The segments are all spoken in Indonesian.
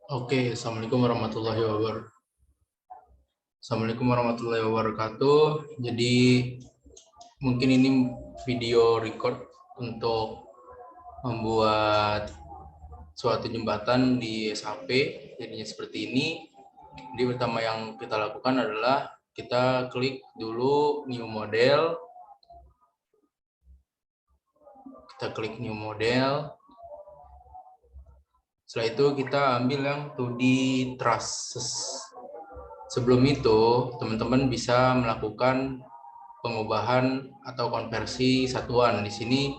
Oke, Assalamualaikum warahmatullahi wabarakatuh. Jadi mungkin ini video record untuk membuat suatu jembatan di SAP. Jadinya seperti ini. Jadi pertama yang kita lakukan adalah kita klik dulu new model. Kita klik new model. Setelah itu kita ambil yang 2D trusses. Sebelum itu, teman-teman bisa melakukan pengubahan atau konversi satuan. Di sini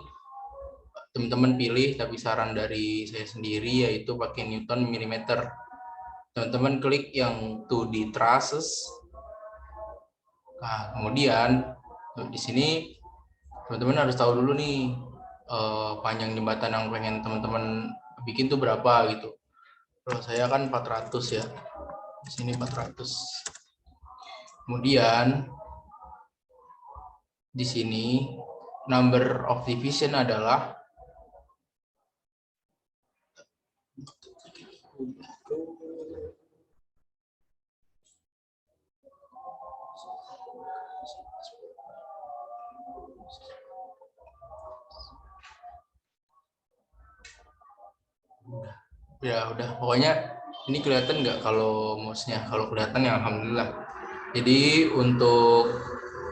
teman-teman pilih, tapi saran dari saya sendiri yaitu pakai Newton millimeter. Teman-teman klik yang 2D trusses. Nah, kemudian di sini teman-teman harus tahu dulu nih panjang jembatan yang pengen teman-teman bikin tuh berapa gitu. Kalau saya kan 400 ya. Di sini 400. Kemudian di sini number of division adalah udah pokoknya ini kelihatan nggak kalau mouse-nya? Kalau kelihatan ya alhamdulillah. Jadi untuk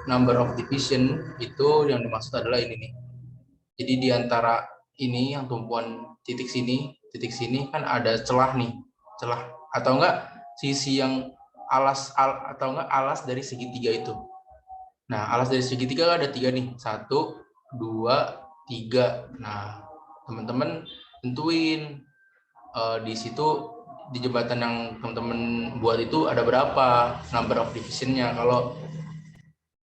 number of division itu yang dimaksud adalah ini nih. Jadi di antara ini yang tumpuan titik sini kan ada celah nih, celah atau enggak sisi yang atau enggak alas dari segitiga itu. Nah, alas dari segitiga ada 3 nih, 1, 2, 3. Nah, teman-teman tentuin di situ di jembatan yang teman-teman buat itu ada berapa number of divisionnya. Kalau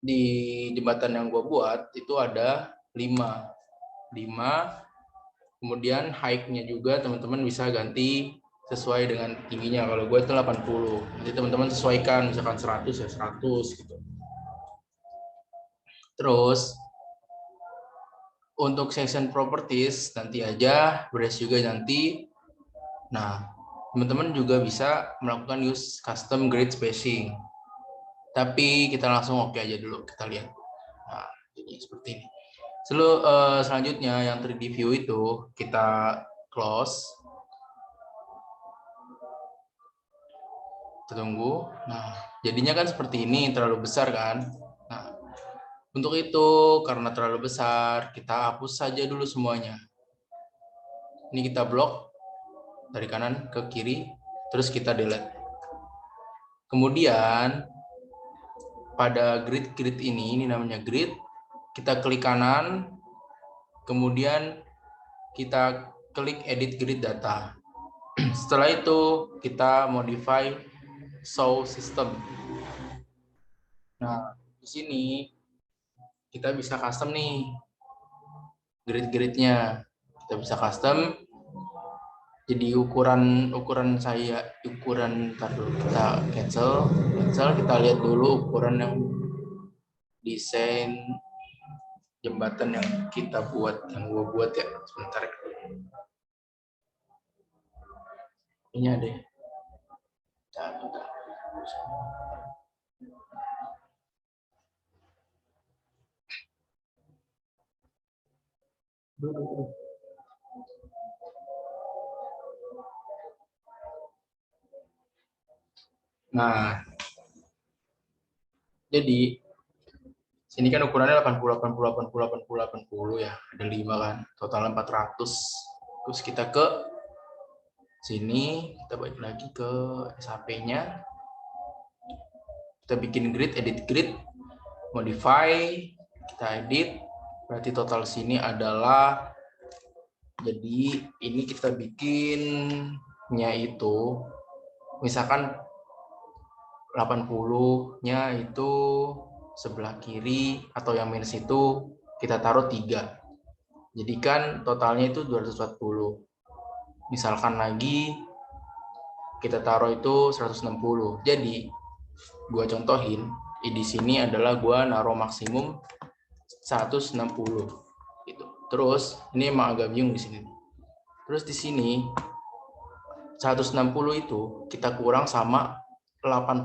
di jembatan yang gue buat itu ada 5. Kemudian height-nya juga teman-teman bisa ganti sesuai dengan tingginya. Kalau gue itu 80. Jadi teman-teman sesuaikan, misalkan 100 ya 100 gitu. Terus untuk section properties nanti aja, brush juga nanti. Nah, teman-teman juga bisa melakukan use custom grid spacing. Tapi kita langsung oke aja dulu, kita lihat. Nah, jadi seperti ini. Selanjutnya yang 3D view itu kita close. Kita tunggu. Nah, jadinya kan seperti ini, terlalu besar kan. Nah, untuk itu karena terlalu besar, kita hapus saja dulu semuanya. Ini kita blok dari kanan ke kiri, terus kita delete. Kemudian pada grid ini namanya grid, kita klik kanan, kemudian kita klik edit grid data. Setelah itu kita modify show system. Nah, di sini kita bisa custom nih grid-gridnya. Kita bisa custom. Jadi ukuran saya ntar dulu kita cancel, kita lihat dulu ukuran yang desain jembatan yang kita buat, yang gue buat ya. Sebentar. Ini ada. Nah, jadi sini kan ukurannya 80 ya. Ada 5 kan, total 400. Terus kita ke sini, kita balik lagi ke SAP-nya. Kita bikin grid, edit grid, modify, kita edit. Berarti total sini adalah, jadi ini kita bikinnya itu misalkan 80-nya itu sebelah kiri atau yang minus itu kita taruh 3. Jadi kan totalnya itu 240. Misalkan lagi kita taruh itu 160. Jadi gua contohin, di sini adalah gua naruh maksimum 160 gitu. Terus ini emang agak bingung di sini. Terus di sini 160 itu kita kurang sama 80.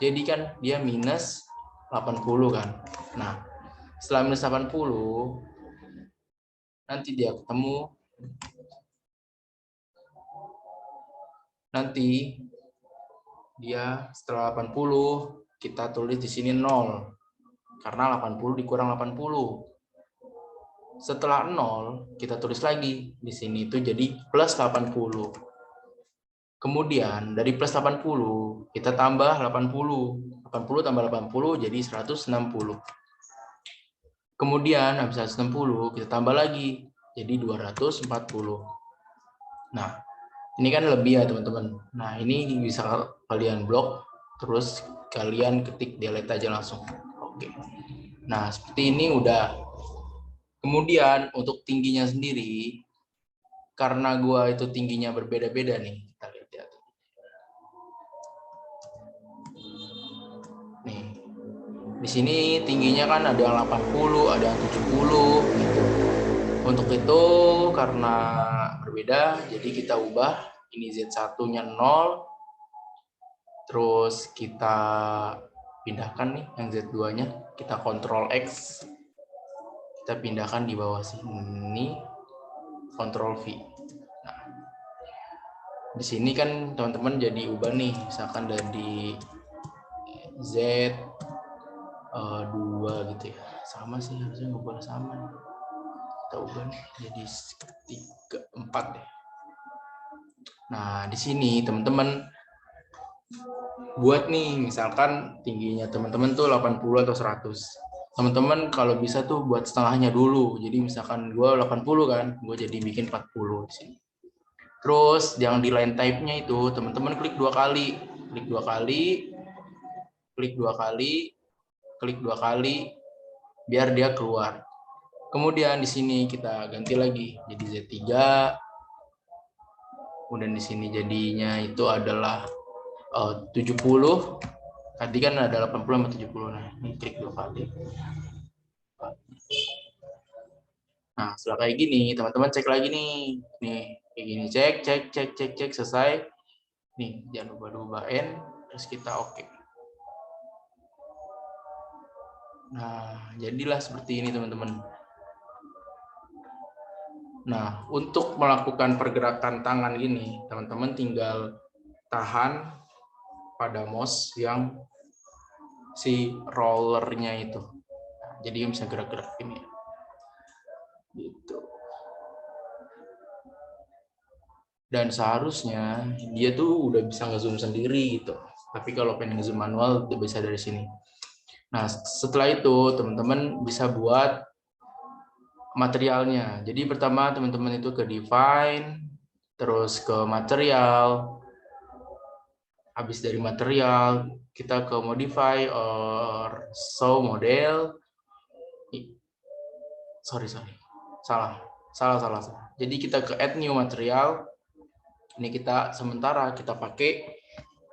Jadi kan dia minus 80 kan. Nah, setelah minus 80 nanti dia ketemu, nanti dia setelah 80 kita tulis di sini 0 karena 80 dikurang 80. Setelah 0 kita tulis lagi di sini itu jadi plus 80. Kemudian dari plus 80 kita tambah 80. 80 tambah 80 jadi 160. Kemudian habis 160 kita tambah lagi jadi 240. Nah, ini kan lebih ya teman-teman. Nah, ini bisa kalian blok terus kalian ketik delete aja langsung. Oke. Nah, seperti ini udah. Kemudian untuk tingginya sendiri karena gua itu tingginya berbeda-beda nih. Kita lihat ya. Nih. Di sini tingginya kan ada yang 80, ada yang 70 gitu. Untuk itu karena berbeda, jadi kita ubah ini Z1-nya 0. Terus kita pindahkan nih yang Z2-nya, kita Ctrl X. Kita pindahkan di bawah sini, Ctrl V. Nah, di sini kan teman-teman jadi ubah nih, misalkan dari Z2 gitu ya. Sama sih harusnya ubah sama. Kita ubah nih jadi 4 deh. Nah, di sini teman-teman buat nih, misalkan tingginya teman-teman tuh 80 atau 100. Teman-teman kalau bisa tuh buat setengahnya dulu. Jadi misalkan gue 80 kan, gue jadi bikin 40 di sini. Terus yang di line type-nya itu teman-teman klik 2 kali. Klik 2 kali, klik 2 kali, klik 2 kali biar dia keluar. Kemudian di sini kita ganti lagi jadi Z3. Kemudian di sini jadinya itu adalah 70. Tadi kan ada 80 sama 70. Nah, ini klik 2 kali. Nah, setelah kayak gini, teman-teman cek lagi nih. Nih, kayak gini, cek, selesai. Nih, jangan lupa diubahin, terus kita oke. Nah, jadilah seperti ini, teman-teman. Nah, untuk melakukan pergerakan tangan gini, teman-teman tinggal tahan pada mouse yang si rollernya itu. Nah, jadi bisa gerak-gerak ini. Gitu. Dan seharusnya dia tuh udah bisa ngezoom sendiri gitu. Tapi kalau pengen ngezoom manual udah bisa dari sini. Nah, setelah itu teman-teman bisa buat materialnya. Jadi pertama teman-teman itu ke define, terus ke material. Habis dari material kita ke modify or show model. Sorry. Salah. Jadi kita ke add new material. Ini kita sementara kita pakai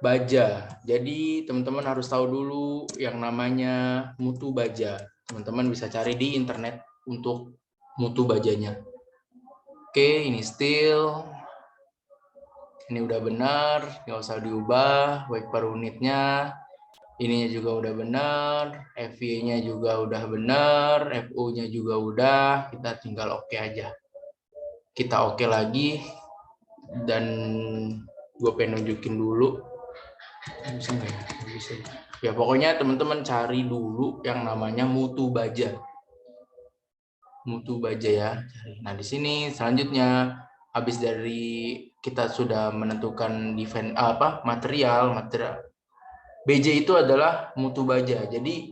baja. Jadi teman-teman harus tahu dulu yang namanya mutu baja. Teman-teman bisa cari di internet untuk mutu bajanya. Oke, ini steel. Ini udah benar, nggak usah diubah. Weight per unitnya. Ininya juga udah benar, FV-nya juga udah benar, FU-nya juga udah, kita tinggal oke aja. Kita oke lagi, dan gue pengen nunjukin dulu. Bisa nggak ya? Bisa. Ya pokoknya teman-teman cari dulu yang namanya mutu baja. Mutu baja ya. Nah di sini selanjutnya, habis dari kita sudah menentukan define material. BJ itu adalah mutu baja. Jadi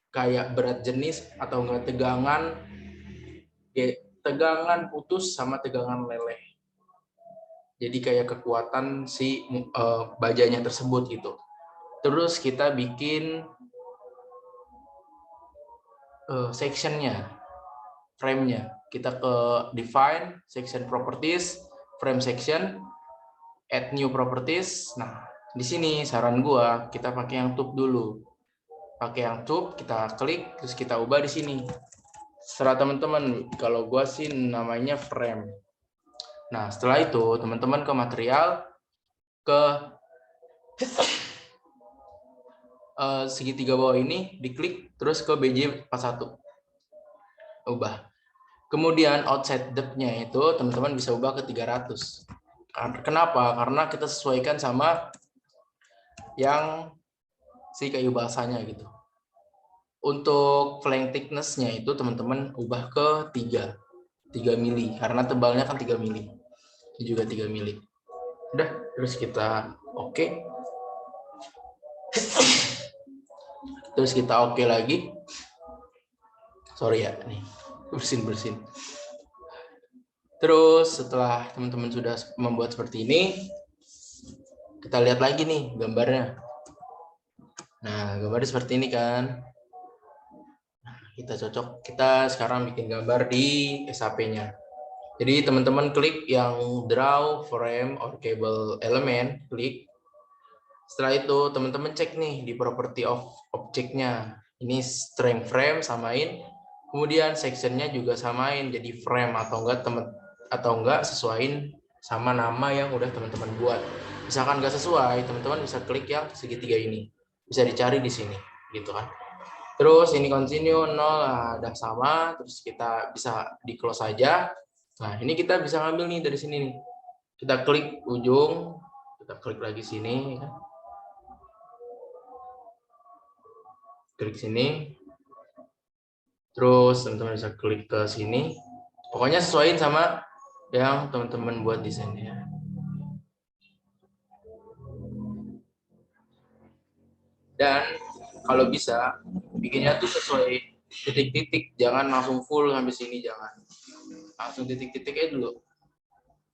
kayak berat jenis atau enggak tegangan putus sama tegangan leleh. Jadi kayak kekuatan si bajanya tersebut gitu. Terus kita bikin sectionnya, frame-nya. Kita ke define, section properties, frame section, add new properties. Nah, di sini saran gua kita pakai yang tube dulu. Pakai yang tube, kita klik, terus kita ubah di sini. Serah teman-teman, kalau gua sih namanya frame. Nah, setelah itu teman-teman ke material, ke segitiga bawah ini diklik, terus ke BJ41, ubah. Kemudian outside depth-nya itu teman-teman bisa ubah ke 300. Kenapa? Karena kita sesuaikan sama yang si kayu basanya gitu. Untuk flank thickness-nya itu teman-teman ubah ke 3 mili, karena tebalnya kan 3 mili. Ini juga 3 mili. Udah, terus kita oke. Terus kita oke lagi. Sorry ya, nih bersin. Terus setelah teman-teman sudah membuat seperti ini, kita lihat lagi nih gambarnya. Nah, gambarnya seperti ini kan. Kita cocok, kita sekarang bikin gambar di SAP-nya. Jadi teman-teman klik yang draw frame or cable element, klik. Setelah itu teman-teman cek nih di property of object-nya. Ini strength frame samain, kemudian section-nya juga samain jadi frame atau enggak sesuaiin sama nama yang udah teman-teman buat. Misalkan nggak sesuai, teman-teman bisa klik yang segitiga ini. Bisa dicari di sini, gitu kan. Terus ini continue 0, ada sama, terus kita bisa di close saja. Nah, ini kita bisa ngambil nih dari sini nih. Kita klik ujung, kita klik lagi sini, klik sini. Terus teman-teman bisa klik ke sini. Pokoknya sesuaiin sama yang teman-teman buat desainnya. Dan kalau bisa bikinnya tuh sesuai titik-titik, jangan langsung full sampai sini, jangan. Langsung titik-titik aja dulu.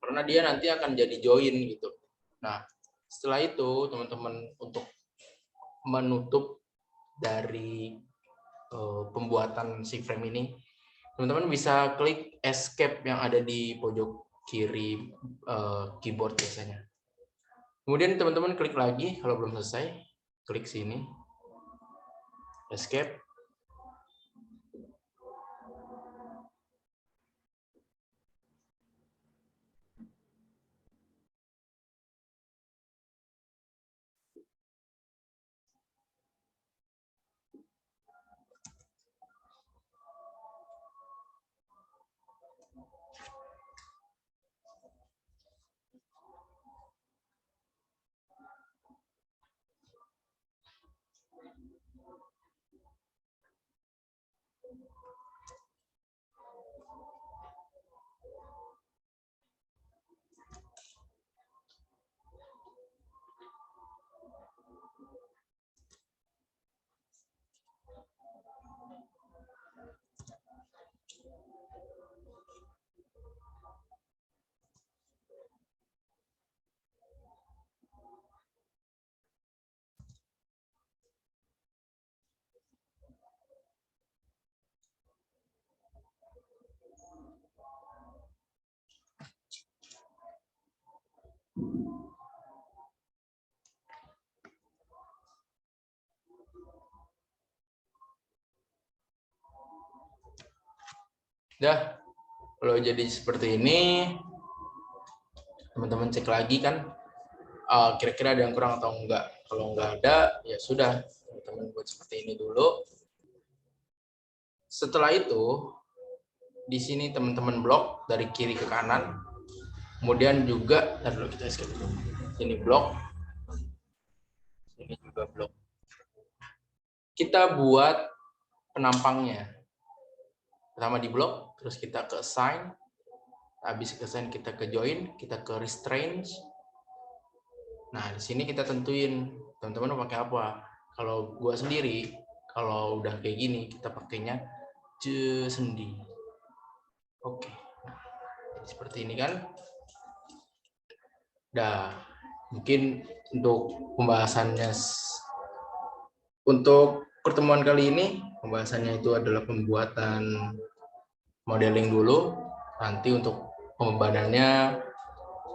Karena dia nanti akan jadi join gitu. Nah, setelah itu teman-teman untuk menutup dari pembuatan si frame ini, teman-teman bisa klik escape yang ada di pojok kiri keyboard biasanya. Kemudian teman-teman klik lagi kalau belum selesai, klik sini, escape. Dah, kalau jadi seperti ini, teman-teman cek lagi kan, kira-kira ada yang kurang atau enggak. Kalau enggak ada, ya sudah, teman-teman buat seperti ini dulu. Setelah itu, di sini teman-teman blok dari kiri ke kanan. Kemudian juga, dulu kita escape dulu. Sini blok, sini juga blok. Kita buat penampangnya. Pertama di blok, terus kita ke assign. Habis ke assign kita ke join, kita ke restraint. Nah, di sini kita tentuin teman-teman mau pakai apa. Kalau gua sendiri, kalau udah kayak gini, kita pakainya sendi. Oke. Nah, seperti ini kan. Dah, mungkin untuk pembahasannya, untuk pertemuan kali ini, pembahasannya itu adalah pembuatan modeling dulu, nanti untuk pembebanannya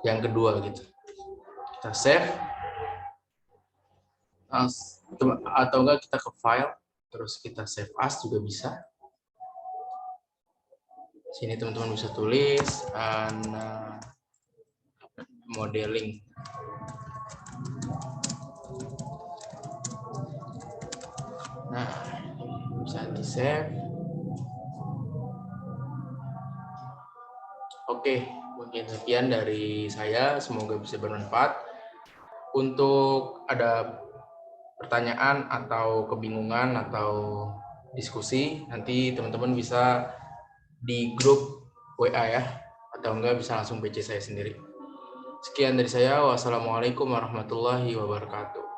yang kedua gitu. Kita save, atau enggak kita ke file, terus kita save as juga bisa. Sini teman-teman bisa tulis modeling. Nah, bisa di-save. Oke, mungkin sekian dari saya. Semoga bisa bermanfaat. Untuk ada pertanyaan atau kebingungan atau diskusi, nanti teman-teman bisa di grup WA ya, atau enggak bisa langsung BC saya sendiri. Sekian dari saya. Wassalamualaikum warahmatullahi wabarakatuh.